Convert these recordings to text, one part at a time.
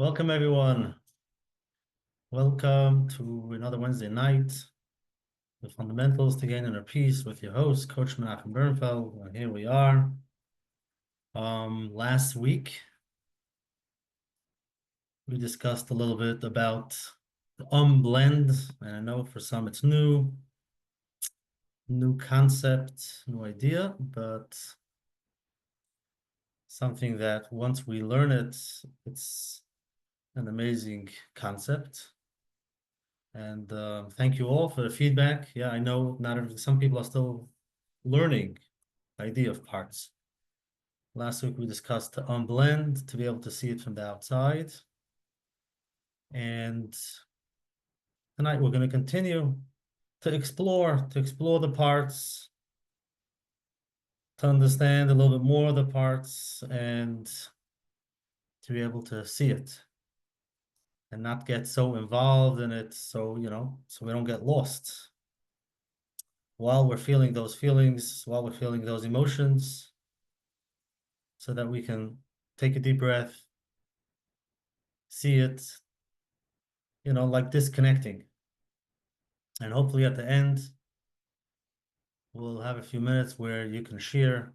Welcome, everyone. Welcome to another Wednesday night, the fundamentals to gain inner peace with your host, Coach Menachem Bernfeld. And here we are. Last week we discussed a little bit about the blend, and I know for some it's new concept, new idea, but something that once we learn it, it's an amazing concept. And thank you all for the feedback. Yeah, I know some people are still learning the idea of parts. Last week we discussed to unblend to be able to see it from the outside. And tonight we're going to continue to explore the parts, to understand a little bit more of the parts, and to be able to see it and not get so involved in it, so we don't get lost while we're feeling those feelings, while we're feeling those emotions, so that we can take a deep breath, see it, like disconnecting. And hopefully at the end, we'll have a few minutes where you can share.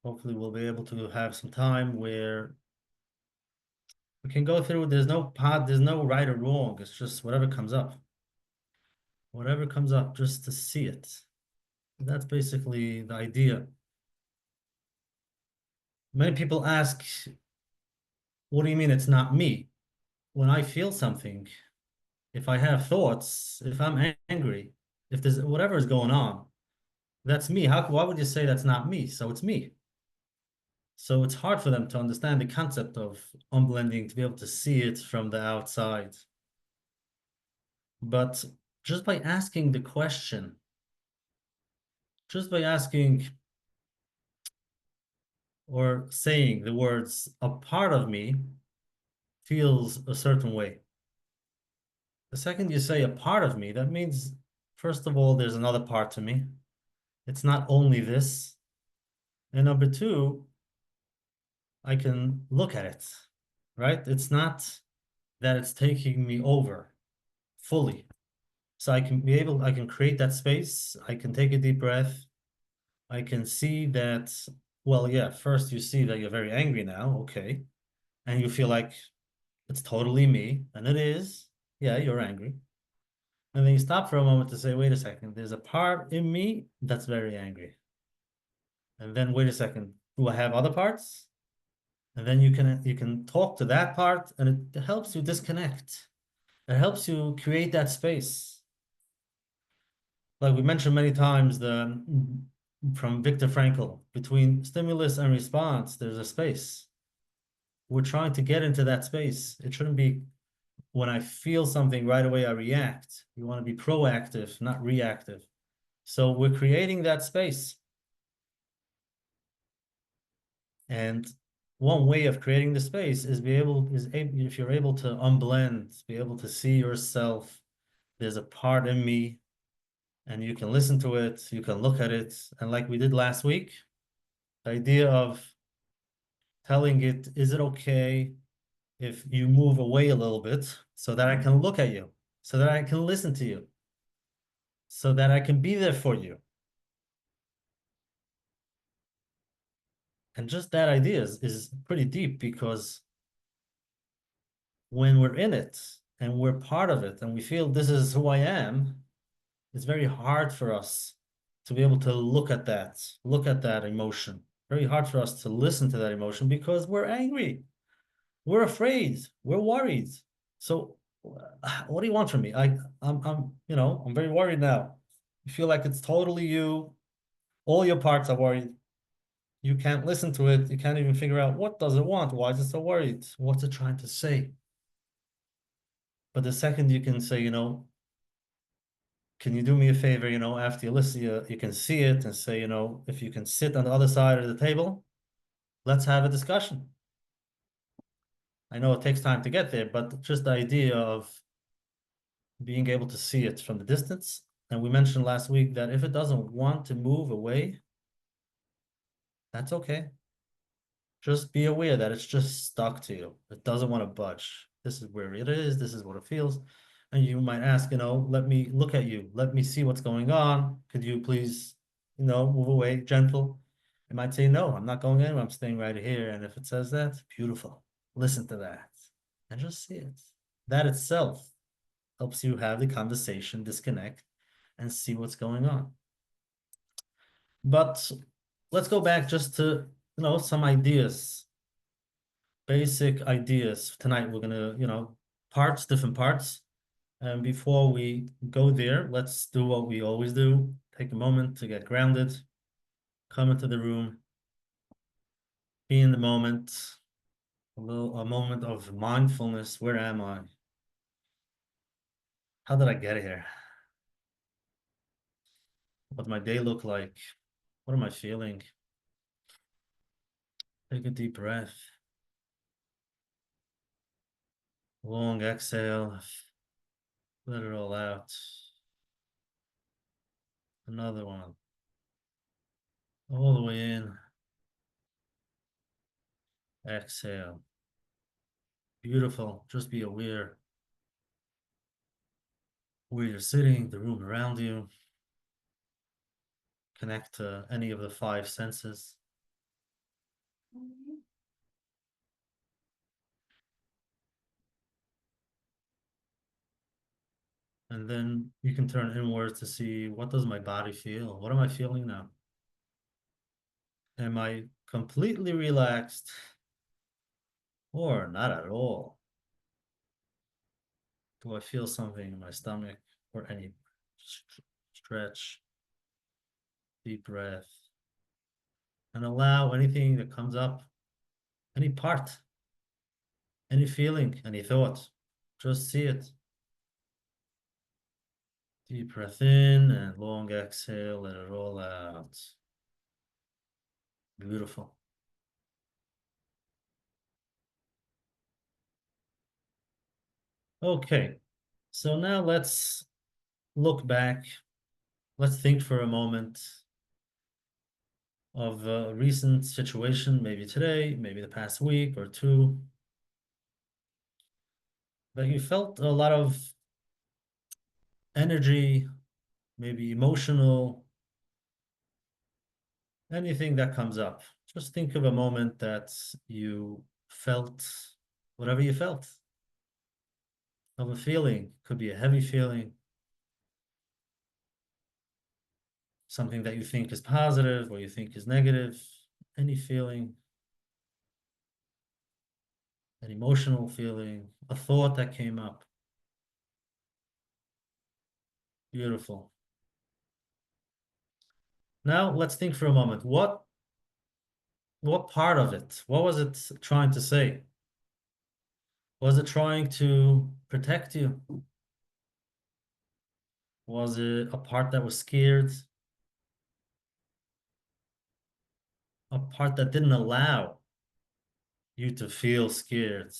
Hopefully we'll be able to have some time where we can go through. There's no right or wrong. It's just whatever comes up. Whatever comes up, just to see it. That's basically the idea. Many people ask, what do you mean it's not me? When I feel something, if I have thoughts, if I'm angry, if there's whatever is going on, that's me. Why would you say that's not me? So it's me. So it's hard for them to understand the concept of unblending, to be able to see it from the outside. But just by asking the question, just by asking or saying the words, a part of me feels a certain way. The second you say a part of me, that means, first of all, there's another part to me. It's not only this. And number two, I can look at it, right? It's not that it's taking me over fully. So I can create that space. I can take a deep breath. I can see that, well, yeah, first you see that you're very angry now, okay. And you feel like it's totally me, and it is. Yeah, you're angry. And then you stop for a moment to say, wait a second, there's a part in me that's very angry. And then wait a second, do I have other parts? And then you can talk to that part, and it helps you disconnect. It helps you create that space. Like we mentioned many times, from Viktor Frankl, between stimulus and response, there's a space. We're trying to get into that space. It shouldn't be when I feel something right away, I react. You want to be proactive, not reactive. So we're creating that space. And one way of creating the space is if you're able to unblend, be able to see yourself. There's a part in me, and you can listen to it, you can look at it. And like we did last week, the idea of telling it, is it okay if you move away a little bit so that I can look at you, so that I can listen to you, so that I can be there for you? And just that idea is pretty deep, because when we're in it and we're part of it and we feel this is who I am, it's very hard for us to be able to look at that emotion. Very hard for us to listen to that emotion because we're angry, we're afraid, we're worried. So what do you want from me? I'm very worried now. You feel like it's totally you. All your parts are worried. You can't listen to it. You can't even figure out what does it want? Why is it so worried? What's it trying to say? But the second you can say, can you do me a favor, after you listen, you can see it and say, if you can sit on the other side of the table, let's have a discussion. I know it takes time to get there, but just the idea of being able to see it from the distance. And we mentioned last week that if it doesn't want to move away, that's okay. Just be aware that it's just stuck to you. It doesn't want to budge. This is where it is. This is what it feels. And you might ask, let me look at you. Let me see what's going on. Could you please, move away, gentle? It might say, no, I'm not going anywhere. I'm staying right here. And if it says that, beautiful. Listen to that and just see it. That itself helps you have the conversation, disconnect, and see what's going on. But let's go back just to, some ideas, basic ideas. Tonight we're gonna, different parts. And before we go there, let's do what we always do. Take a moment to get grounded, come into the room, be in the moment, a moment of mindfulness. Where am I? How did I get here? What my day look like? What am I feeling? Take a deep breath. Long exhale. Let it all out. Another one. All the way in. Exhale. Beautiful. Just be aware where you're sitting, the room around you. Connect to any of the five senses. And then you can turn inwards to see, what does my body feel? What am I feeling now? Am I completely relaxed or not at all? Do I feel something in my stomach or any stretch? Deep breath. And allow anything that comes up, any part, any feeling, any thought. Just see it. Deep breath in and long exhale, let it roll out. Beautiful. Okay, so now let's look back. Let's think for a moment of a recent situation, maybe today, maybe the past week or two, that you felt a lot of energy, maybe emotional, anything that comes up. Just think of a moment that you felt whatever you felt of a feeling. Could be a heavy feeling, something that you think is positive or you think is negative, any feeling, an emotional feeling, a thought that came up. Beautiful. Now let's think for a moment. What part of it? What was it trying to say? Was it trying to protect you? Was it a part that was scared? A part that didn't allow you to feel scared?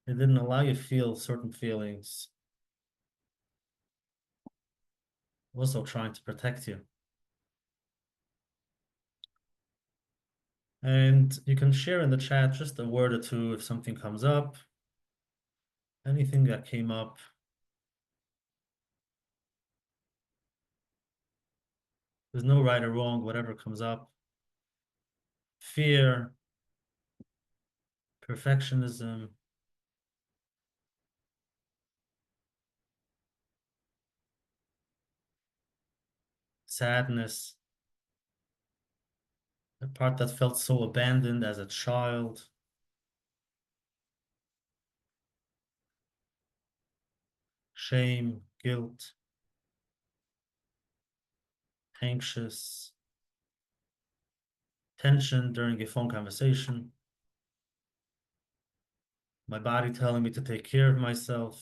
It didn't allow you to feel certain feelings. Also trying to protect you. And you can share in the chat just a word or two if something comes up. Anything that came up. There's no right or wrong, whatever comes up. Fear, perfectionism, sadness, a part that felt so abandoned as a child, shame, guilt, anxious, tension during a phone conversation, my body telling me to take care of myself,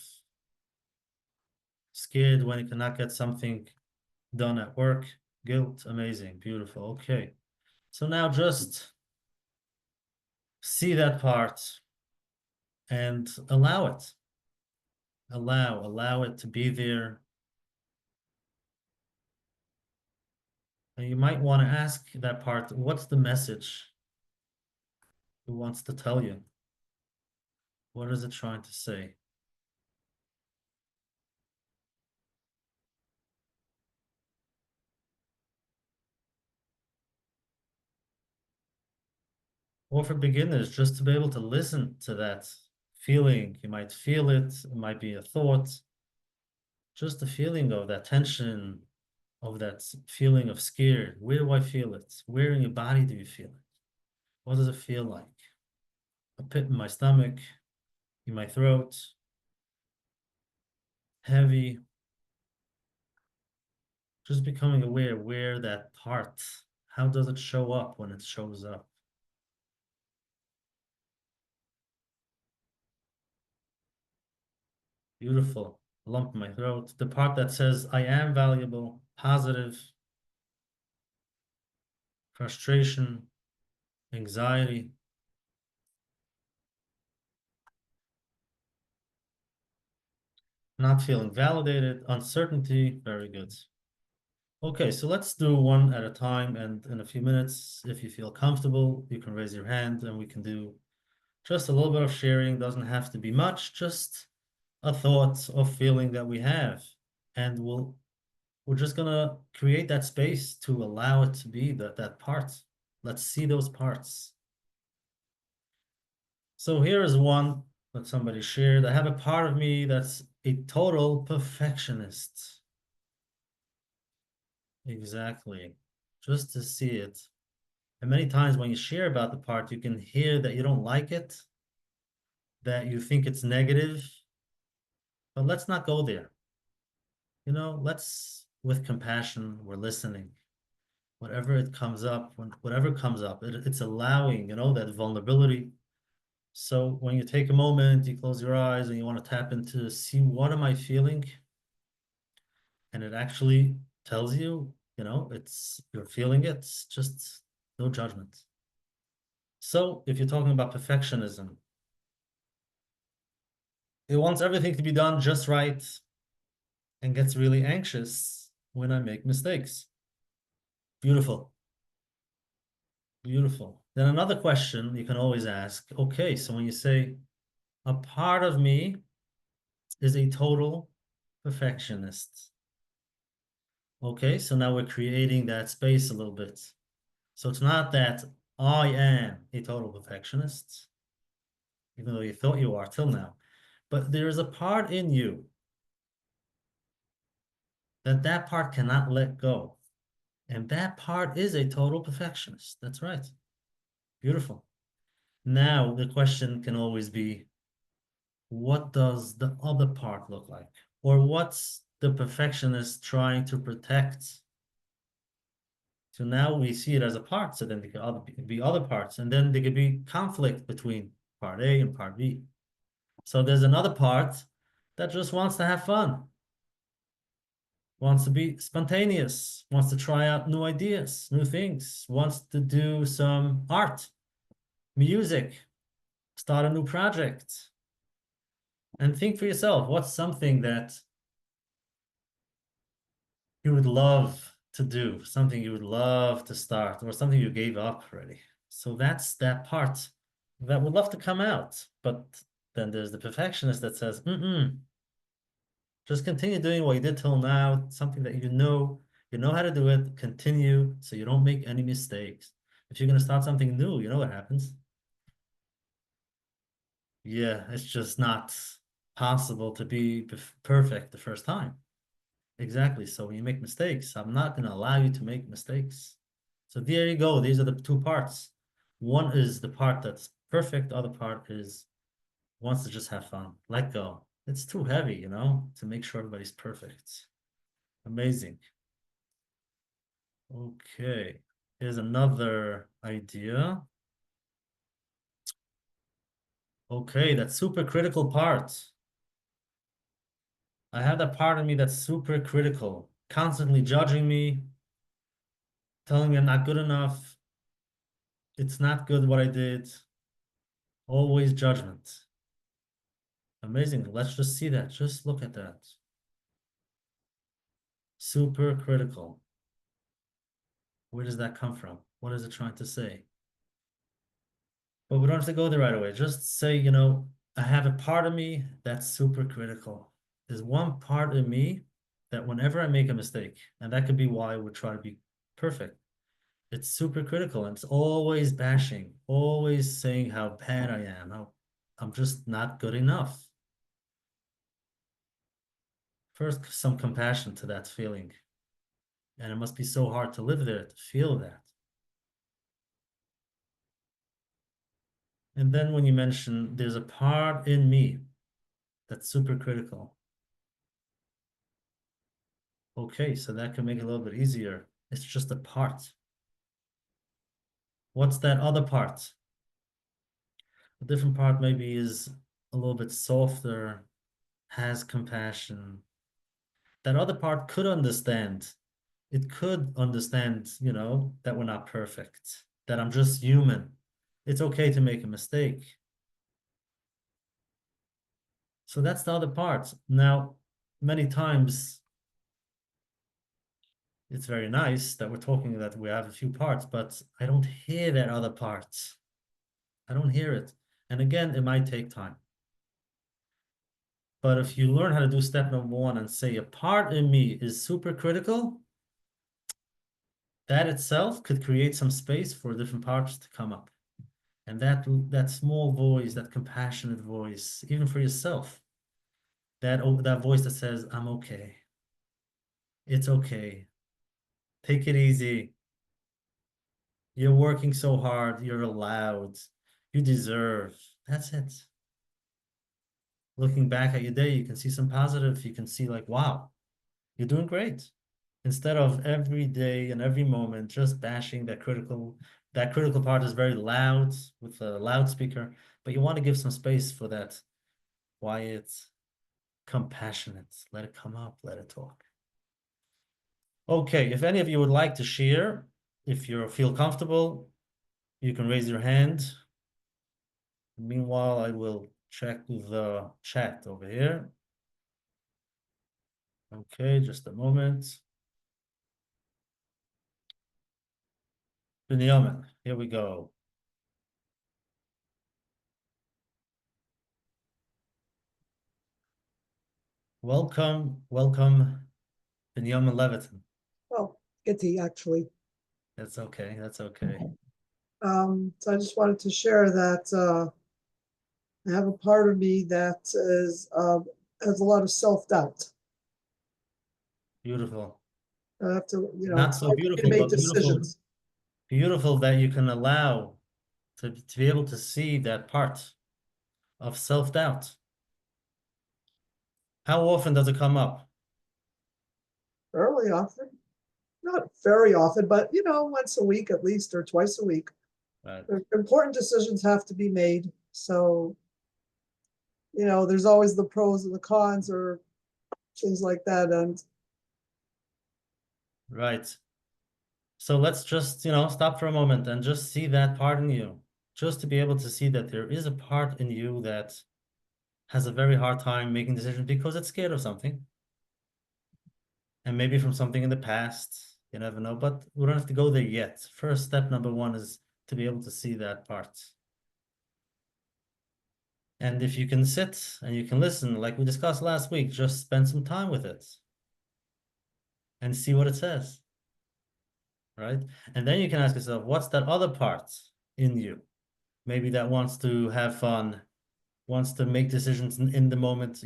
scared when I cannot get something done at work, guilt, amazing, beautiful, okay. So now just see that part and allow it. Allow it to be there. And you might want to ask that part, what's the message? Who wants to tell you? What is it trying to say? Or for beginners, just to be able to listen to that feeling. You might feel it, it might be a thought, just the feeling of that tension, of that feeling of scared. Where do I feel it? Where in your body do you feel it? What does it feel like? A pit in my stomach, in my throat, heavy. Just becoming aware where that part, how does it show up when it shows up? Beautiful. Lump in my throat. The part that says I am valuable, positive, frustration, anxiety, not feeling validated, uncertainty. Very good. Okay, so let's do one at a time. And in a few minutes, if you feel comfortable, you can raise your hand and we can do just a little bit of sharing. Doesn't have to be much, just a thought or feeling that we have. And we're just gonna create that space to allow it to be that part. Let's see those parts. So here is one that somebody shared. I have a part of me that's a total perfectionist. Exactly. Just to see it. And many times when you share about the part, you can hear that you don't like it, that you think it's negative, but let's not go there. Let's, with compassion, we're listening. Whatever it comes up, whatever comes up, it's allowing, that vulnerability. So when you take a moment, you close your eyes and you want to tap into see what am I feeling? And it actually tells you, it's you're feeling it, it's just no judgment. So if you're talking about perfectionism, it wants everything to be done just right and gets really anxious when I make mistakes. Beautiful, beautiful. Then another question you can always ask, okay, so when you say a part of me is a total perfectionist. Okay, so now we're creating that space a little bit. So it's not that I am a total perfectionist, even though you thought you are till now, but there is a part in you that part cannot let go. And that part is a total perfectionist. That's right. Beautiful. Now the question can always be, what does the other part look like? Or what's the perfectionist trying to protect? So now we see it as a part. So then there could be other parts, and then there could be conflict between part A and part B. So there's another part that just wants to have fun, wants to be spontaneous, wants to try out new ideas, new things, wants to do some art, music, start a new project. And think for yourself, what's something that you would love to do, something you would love to start, or something you gave up already? So that's that part that would love to come out. But then there's the perfectionist that says, just continue doing what you did till now, something that you know how to do it, continue so you don't make any mistakes. If you're going to start something new, you know what happens? Yeah, it's just not possible to be perfect the first time. Exactly. So when you make mistakes, I'm not going to allow you to make mistakes. So there you go. These are the two parts. One is the part that's perfect. The other part is wants to just have fun. Let go. It's too heavy, to make sure everybody's perfect. Amazing. Okay. Here's another idea. Okay, that super critical part. I have that part of me that's super critical, constantly judging me, telling me I'm not good enough. It's not good what I did. Always judgment. Amazing. Let's just see that. Just look at that. Super critical. Where does that come from? What is it trying to say? But we don't have to go there right away. Just say, you know, I have a part of me that's super critical. There's one part of me that whenever I make a mistake, and that could be why we try to be perfect, it's super critical and it's always bashing, always saying how bad I am, how I'm just not good enough. First, some compassion to that feeling. And it must be so hard to live there to feel that. And then when you mention there's a part in me that's super critical. Okay, so that can make it a little bit easier. It's just a part. What's that other part? A different part maybe is a little bit softer, has compassion. That other part could understand. It could understand, you know, that we're not perfect, that I'm just human. It's okay to make a mistake. So that's the other part. Now, many times it's very nice that we're talking that we have a few parts, but I don't hear that other part. I don't hear it. And again, it might take time. But if you learn how to do step number one and say a part in me is super critical, that itself could create some space for different parts to come up. And that small voice, that compassionate voice, even for yourself, that voice that says, I'm okay. It's okay. Take it easy. You're working so hard. You're allowed. You deserve. That's it. Looking back at your day, you can see some positive. You can see like, wow, you're doing great. Instead of every day and every moment just bashing that critical part is very loud with a loudspeaker, but you want to give some space for that quiet, compassionate. Let it come up, let it talk. Okay, if any of you would like to share, if you feel comfortable, you can raise your hand. Meanwhile, I will check the chat over here. Okay, just a moment. Binyamin, here we go. Welcome, welcome, Binyamin Levitin. Well, Itty, actually. That's okay, that's okay. So I just wanted to share that I have a part of me that has a lot of self-doubt. Beautiful. I have to, Not it's so hard for me to beautiful, make but beautiful, decisions. beautiful that you can allow to be able to see that part of self-doubt. How often does it come up? Fairly often. Not very often, but once a week at least or twice a week. Right. Important decisions have to be made. So, there's always the pros and the cons or things like that. And Right. So let's just, stop for a moment and just see that part in you. Just to be able to see that there is a part in you that has a very hard time making decisions because it's scared of something. And maybe from something in the past, you never know, but we don't have to go there yet. First step number one is to be able to see that part. And if you can sit and you can listen, like we discussed last week, just spend some time with it and see what it says, right? And then you can ask yourself, what's that other part in you? Maybe that wants to have fun, wants to make decisions in the moment,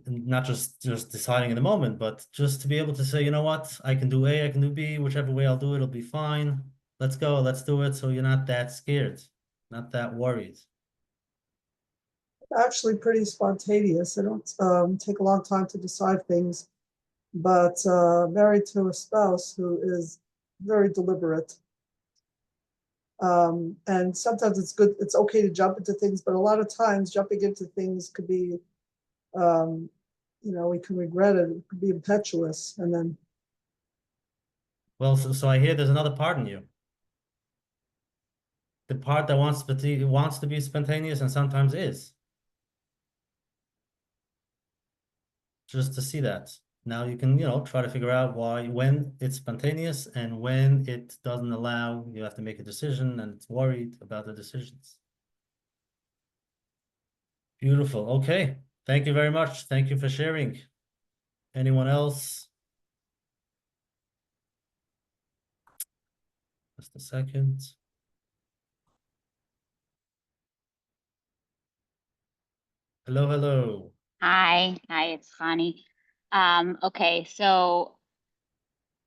not just deciding in the moment, but just to be able to say, you know what, I can do A, I can do B, whichever way I'll do it, it'll be fine. Let's go, let's do it. So you're not that scared, not that worried. actually pretty spontaneous. I don't take a long time to decide things, but married to a spouse who is very deliberate. And sometimes it's okay to jump into things, but a lot of times jumping into things could be, um, we can regret it. It could be impetuous. And then Well, so I hear there's another part in you. The part that wants to be spontaneous and sometimes is. Just to see that. Now you can, try to figure out when it's spontaneous and when it doesn't allow, you have to make a decision and it's worried about the decisions. Beautiful. Okay. Thank you very much. Thank you for sharing. Anyone else? Just a second. Hello, hello. Hi, it's Connie. Okay, so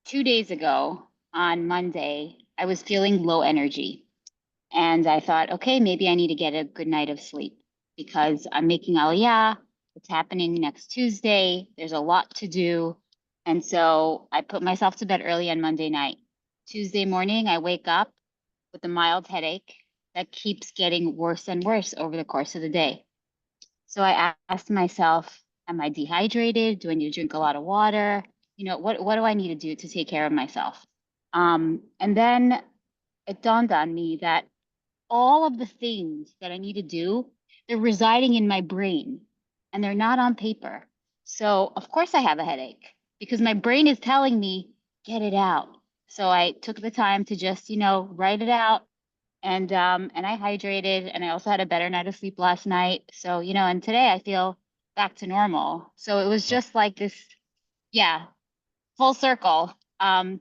2 days ago on Monday, I was feeling low energy, and I thought, okay, maybe I need to get a good night of sleep because I'm making Aliyah. It's happening next Tuesday. There's a lot to do. And so I put myself to bed early on Monday night. Tuesday morning, I wake up with a mild headache that keeps getting worse and worse over the course of the day. So I asked myself, am I dehydrated? Do I need to drink a lot of water? What do I need to do to take care of myself? And then it dawned on me that all of the things that I need to do, they're residing in my brain and they're not on paper. So of course I have a headache because my brain is telling me, get it out. So I took the time to just, write it out, and I hydrated, and I also had a better night of sleep last night. So, and today I feel back to normal. So it was just like this, yeah, full circle.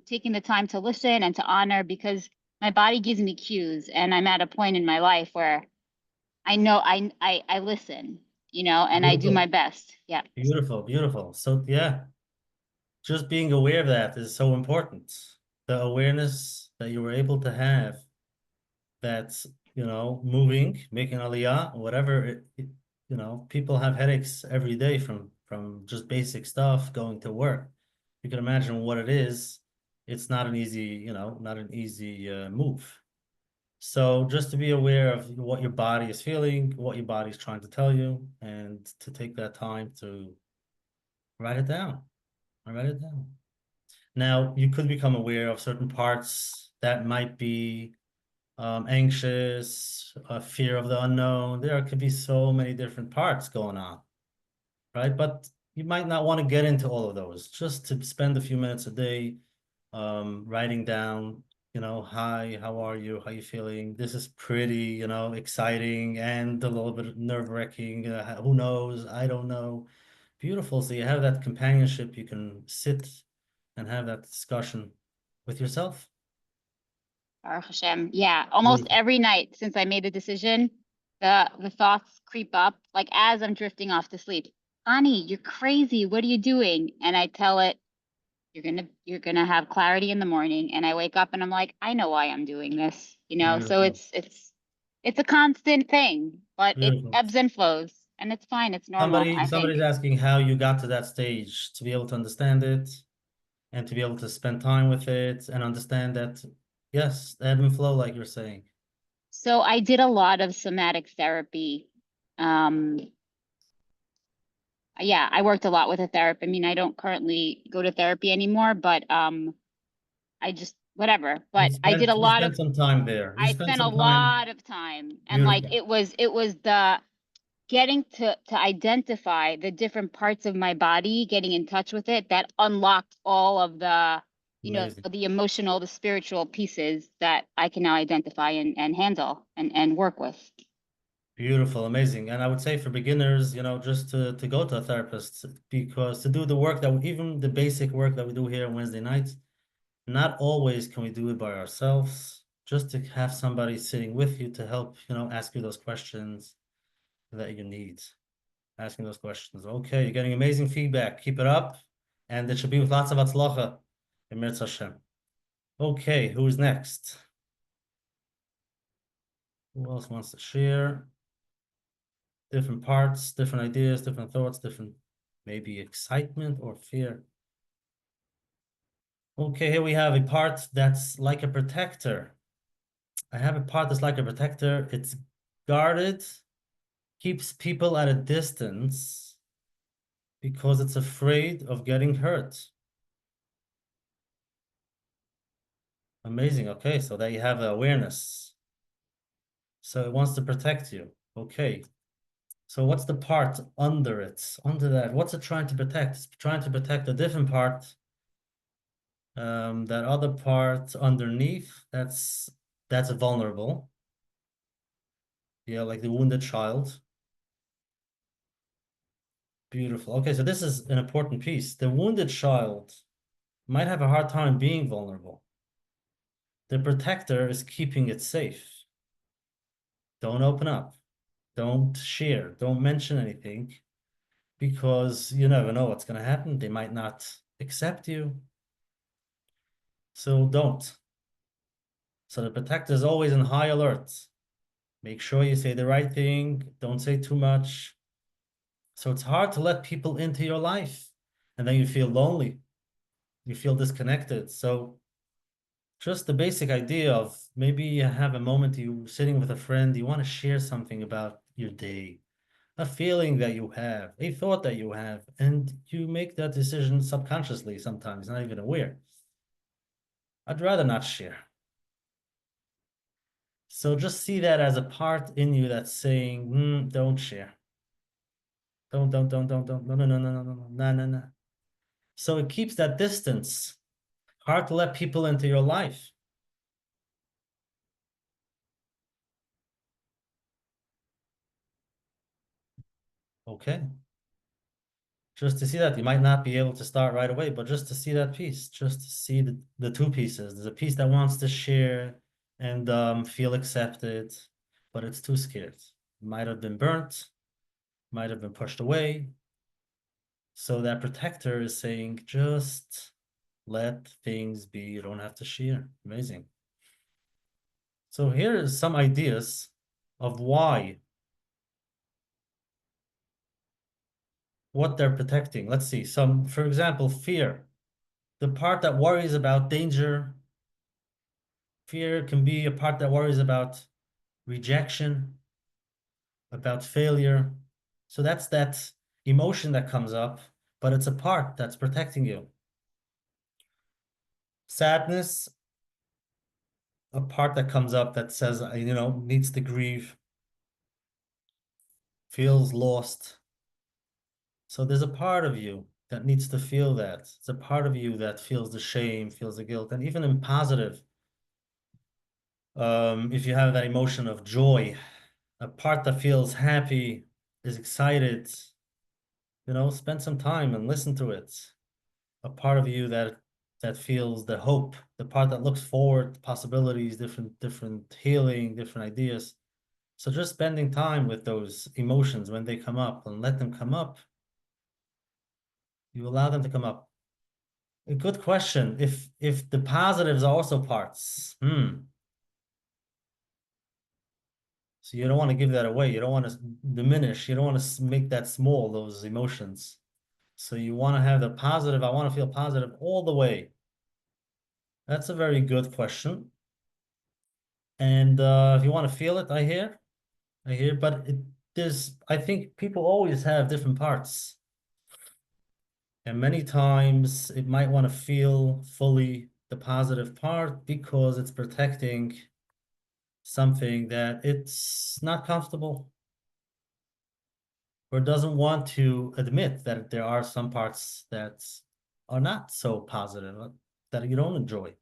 Taking the time to listen and to honor because my body gives me cues, and I'm at a point in my life where I know I listen, and I do my Beautiful. best. Yeah. Beautiful, beautiful. So yeah, just being aware of that is so important. The awareness that you were able to have that's, moving, making aliyah, whatever people have headaches every day from just basic stuff going to work. You can imagine what it is. It's not an easy move. So just to be aware of what your body is feeling, what your body is trying to tell you, and to take that time to write it down. I write it down. Now, you could become aware of certain parts that might be anxious, fear of the unknown. There could be so many different parts going on, right? But you might not want to get into all of those. Just to spend a few minutes a day writing down, hi, how are you? How you feeling? This is pretty, exciting and a little bit nerve-wracking. Who knows? I don't know. Beautiful. So you have that companionship. You can sit and have that discussion with yourself. Baruch Hashem. Yeah, almost Beautiful. every night since I made the decision, the thoughts creep up like as I'm drifting off to sleep. Ani, you're crazy. What are you doing? And I tell it, you're gonna have clarity in the morning. And I wake up and I'm like, I know why I'm doing this. So Beautiful. it's a constant thing, but it Beautiful. ebbs and flows, and it's fine. It's normal, I Somebody's think. asking how you got to that stage to be able to understand it and to be able to spend time with it and understand that, yes, ebb and flow, like you're saying. So I did a lot of somatic therapy. Um, yeah, I worked a lot with a therapist. I mean, I don't currently go to therapy anymore, but I just whatever. But I did a You lot of spent some time there. You I spent spent a some time. lot of time, and like Beautiful. it was the getting to identify the different parts of my body, getting in touch with it, that unlocked all of the Amazing. the emotional, the spiritual pieces that I can now identify and handle and work with. Beautiful, amazing. And I would say for beginners, just to go to a therapist because to do the work even the basic work that we do here on Wednesday nights, not always can we do it by ourselves. Just to have somebody sitting with you to help, ask you those questions that you need. Asking those questions. Okay, you're getting amazing feedback. Keep it up. And it should be with lots of atzlacha. Emir Hashem. Okay, who's next? Who else wants to share? Different parts, different ideas, different thoughts, different maybe excitement or fear. Okay, here we have a part that's like a protector. I have a part that's like a protector. It's guarded, keeps people at a distance because it's afraid of getting hurt. Amazing. Okay, so there you have awareness. So it wants to protect you. Okay. So what's the part under it, under that? What's it trying to protect? It's trying to protect a different part. That other part underneath, that's vulnerable. Yeah, like the wounded child. Beautiful. Okay, so this is an important piece. The wounded child might have a hard time being vulnerable. The protector is keeping it safe. Don't open up. Don't share. Don't mention anything because you never know what's going to happen. They might not accept you. So don't. So the protector is always in high alert. Make sure you say the right thing. Don't say too much. So it's hard to let people into your life. And then you feel lonely. You feel disconnected. So just the basic idea of maybe you have a moment, you sitting with a friend, you want to share something about your day, a feeling that you have, a thought that you have, and you make that decision subconsciously sometimes, not even aware. I'd rather not share. So just see that as a part in you that's saying, don't share. Don't, no, no, no, no, no, no, no, no, no, no. So it keeps that distance. Hard to let people into your life. Okay. Just to see that, you might not be able to start right away, but just to see that piece, just to see the two pieces. There's a piece that wants to share and feel accepted, but it's too scared. Might have been burnt, might have been pushed away. So that protector is saying, just let things be. You don't have to share. Amazing. So here are some ideas of why, what they're protecting. Let's see. Some, for example, fear. The part that worries about danger. Fear can be a part that worries about rejection, about failure. So that's that emotion that comes up, but it's a part that's protecting you. Sadness, a part that comes up that says, needs to grieve, feels lost. So there's a part of you that needs to feel that. It's a part of you that feels the shame, feels the guilt, and even in positive, if you have that emotion of joy, a part that feels happy, is excited, spend some time and listen to it. A part of you that feels the hope, the part that looks forward to possibilities, different healing, different ideas. So just spending time with those emotions when they come up and let them come up. You allow them to come up. A good question. If the positives are also parts, so you don't want to give that away. You don't want to diminish. You don't want to make that small, those emotions. So you want to have the positive. I want to feel positive all the way. That's a very good question. And if you want to feel it, I hear, but I think people always have different parts. And many times it might want to feel fully the positive part because it's protecting something that it's not comfortable or doesn't want to admit that there are some parts that are not so positive, that you don't enjoy.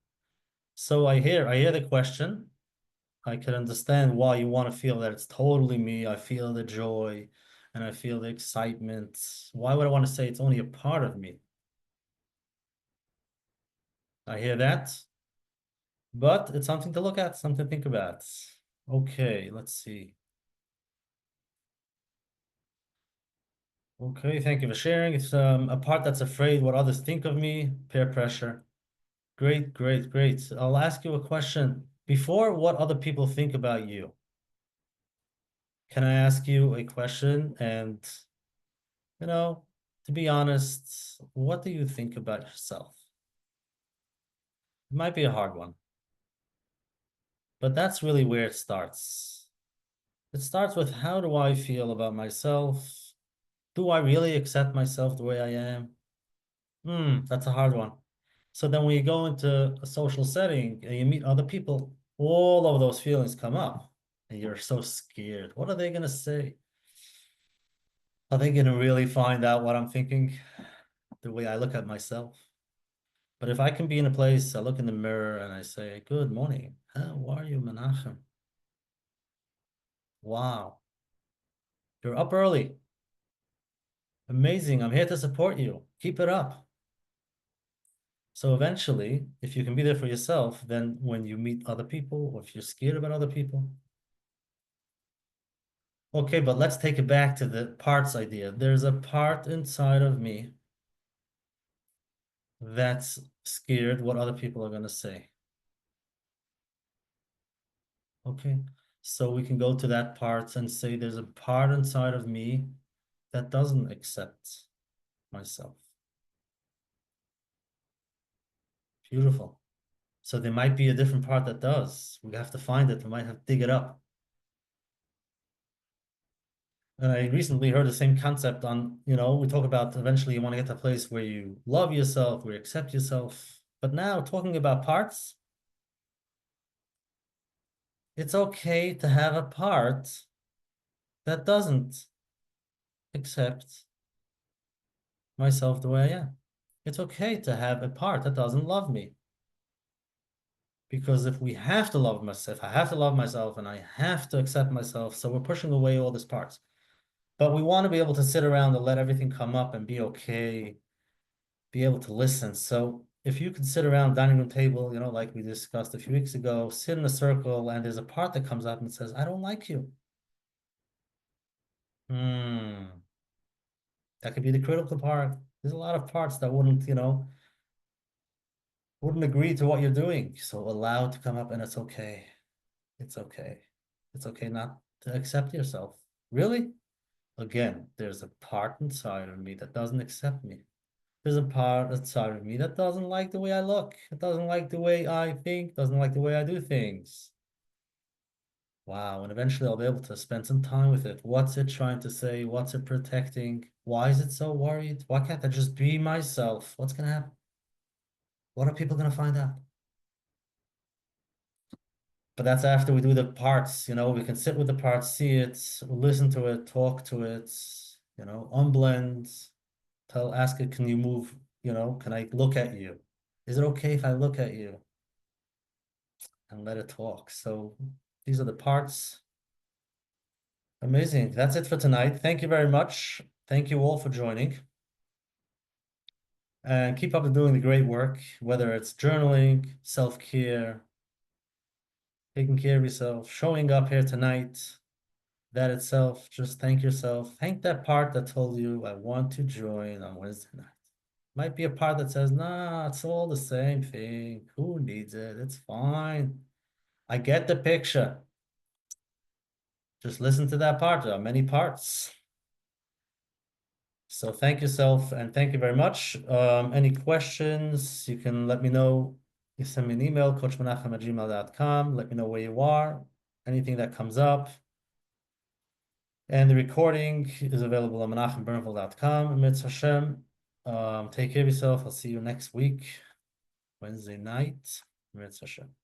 So I hear the question. I can understand why you want to feel that it's totally me. I feel the joy and I feel the excitement. Why would I want to say it's only a part of me? I hear that, but it's something to look at, something to think about. Okay, let's see. Okay, thank you for sharing. It's a part that's afraid what others think of me, peer pressure. Great, great, great. I'll ask you a question. Before what other people think about you, can I ask you a question? And, to be honest, what do you think about yourself? It might be a hard one, but that's really where it starts. It starts with how do I feel about myself? Do I really accept myself the way I am? That's a hard one. So then when you go into a social setting and you meet other people, all of those feelings come up and you're so scared. What are they going to say? Are they gonna really find out what I'm thinking? The way I look at myself? But if I can be in a place, I look in the mirror and I say, "Good morning. How are you, Menachem? Wow, you're up early. Amazing. I'm here to support you. Keep it up." So eventually, if you can be there for yourself, then when you meet other people, or if you're scared about other people, okay, but let's take it back to the parts idea. There's a part inside of me that's scared what other people are going to say. Okay, so we can go to that part and say there's a part inside of me that doesn't accept myself. Beautiful. So there might be a different part that does. We have to find it. We might have to dig it up. And I recently heard the same concept on, we talk about eventually you want to get to a place where you love yourself, where you accept yourself. But now talking about parts, it's okay to have a part that doesn't accept myself the way I am. It's okay to have a part that doesn't love me. Because if we have to love myself, I have to love myself and I have to accept myself. So we're pushing away all these parts. But we want to be able to sit around and let everything come up and be okay, be able to listen. So if you could sit around dining room table, like we discussed a few weeks ago, sit in a circle and there's a part that comes up and says, "I don't like you." That could be the critical part. There's a lot of parts that wouldn't agree to what you're doing. So allow it to come up and it's okay. It's okay. It's okay not to accept yourself. Really? Again, there's a part inside of me that doesn't accept me. There's a part inside of me that doesn't like the way I look. It doesn't like the way I think, doesn't like the way I do things. Wow, and eventually I'll be able to spend some time with it. What's it trying to say? What's it protecting? Why is it so worried? Why can't I just be myself? What's gonna happen? What are people gonna find out? But that's after we do the parts, we can sit with the parts, see it, listen to it, talk to it, unblend, ask it, can you move, can I look at you? Is it okay if I look at you? And let it talk. So these are the parts. Amazing. That's it for tonight. Thank you very much. Thank you all for joining. And keep up with doing the great work, whether it's journaling, self-care, taking care of yourself, showing up here tonight. That itself, just thank yourself. Thank that part that told you, "I want to join on Wednesday night." Might be a part that says, "Nah, it's all the same thing. Who needs it? It's fine." I get the picture. Just listen to that part. There are many parts. So thank yourself and thank you very much. Any questions, you can let me know. You send me an email, coachmenachem@gmail.com. Let me know where you are, anything that comes up. And the recording is available on menachembernfeld.com. Mitzvah Hashem. Take care of yourself. I'll see you next week, Wednesday night. Mitzvah Hashem.